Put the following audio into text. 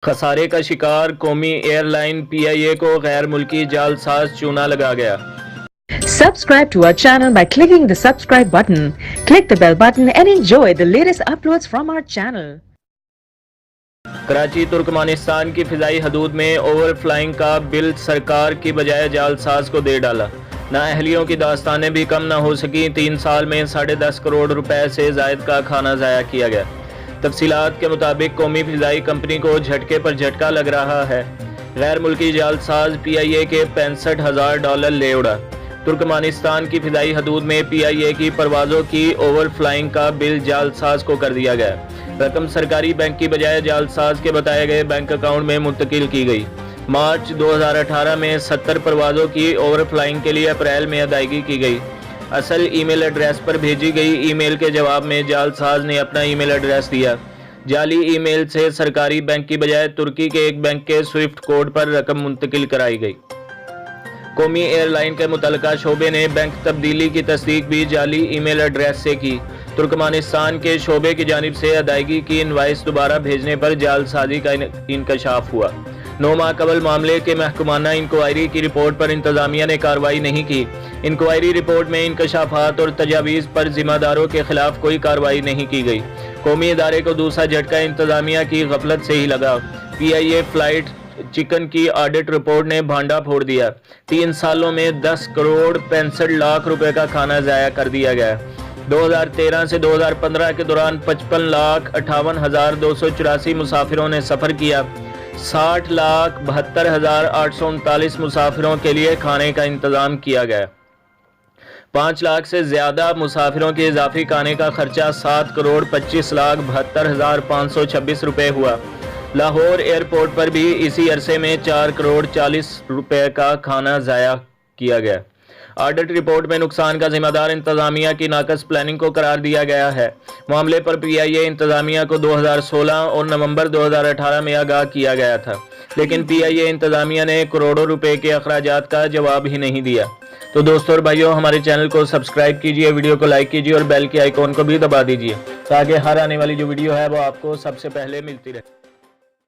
خسارے کا شکار قومی ایئر لائن پی آئی اے کو غیر ملکی جعلساز چونا لگا گیا۔ Subscribe to our channel by clicking the subscribe button. Click the bell button and enjoy the latest uploads from our channel. Karachi Turkmenistan کی فضائی حدود میں اوور فلائنگ کا بل سرکار کی بجائے جعلساز کو دے ڈالا۔ نااہلیوں کی داستانیں بھی کم نہ ہو سکیں، 3 سال میں 10.5 کروڑ روپے سے زائد کا کھانا ضائع کیا گیا۔ تفصیلات کے مطابق قومی فضائی کمپنی کو جھٹکے پر جھٹکا لگ رہا ہے۔ غیر ملکی جعلساز پی آئی اے کے $65,000 لے اڑا۔ ترکمانستان کی فضائی حدود میں پی آئی اے کی پروازوں کی اوور فلائنگ کا بل جعلساز کو کر دیا گیا۔ رقم سرکاری بینک کی بجائے جعلساز کے بتائے گئے بینک اکاؤنٹ میں منتقل کی گئی۔ مارچ 2018 میں 70 پروازوں کی اوور فلائنگ کے لیے اپریل میں ادائیگی کی گئی۔ اصل ای میل ایڈریس پر بھیجی گئی ای میل کے جواب میں جعلساز نے اپنا ای میل ایڈریس دیا۔ جعلی ای میل سے سرکاری بینک کی بجائے ترکی کے ایک بینک کے سوئفٹ کوڈ پر رقم منتقل کرائی گئی۔ قومی ایئر لائن کے متعلقہ شعبے نے بینک تبدیلی کی تصدیق بھی جعلی ای میل ایڈریس سے کی۔ ترکمانستان کے شعبے کی جانب سے ادائیگی کی انوائس دوبارہ بھیجنے پر جعلسازی کا انکشاف ہوا۔ 9 ماہ قبل معاملے کے محکمانہ انکوائری کی رپورٹ پر انتظامیہ نے کارروائی نہیں کی۔ انکوائری رپورٹ میں انکشافات اور تجاویز پر ذمہ داروں کے خلاف کوئی کارروائی نہیں کی گئی۔ قومی ادارے کو دوسرا جھٹکا انتظامیہ کی غفلت سے ہی لگا۔ پی آئی اے فلائٹ چکن کی آڈٹ رپورٹ نے بھانڈا پھوڑ دیا۔ 3 سالوں میں 10 کروڑ 65 لاکھ روپے کا کھانا ضائع کر دیا گیا۔ 2013 سے 2015 کے دوران 55,58,284 مسافروں نے سفر کیا۔ 60,72,839 مسافروں کے لیے کھانے کا انتظام کیا گیا۔ 5 لاکھ سے زیادہ مسافروں کے اضافی کھانے کا خرچہ 7,25,72,526 روپے ہوا۔ لاہور ایئرپورٹ پر بھی اسی عرصے میں 4,40,00,000 روپے کا کھانا ضائع کیا گیا۔ آڈٹ رپورٹ میں نقصان کا ذمہ دار انتظامیہ کی ناقص پلاننگ کو قرار دیا گیا ہے۔ معاملے پر پی آئی اے انتظامیہ کو 2016 اور نومبر 2018 میں آگاہ کیا گیا تھا، لیکن پی آئی اے انتظامیہ نے کروڑوں روپے کے اخراجات کا جواب ہی نہیں دیا۔ تو دوستو اور بھائیو، ہمارے چینل کو سبسکرائب کیجئے، ویڈیو کو لائک کیجئے اور بیل کے آئیکن کو بھی دبا دیجئے تاکہ ہر آنے والی جو ویڈیو ہے وہ آپ کو سب سے پہلے ملتی رہے۔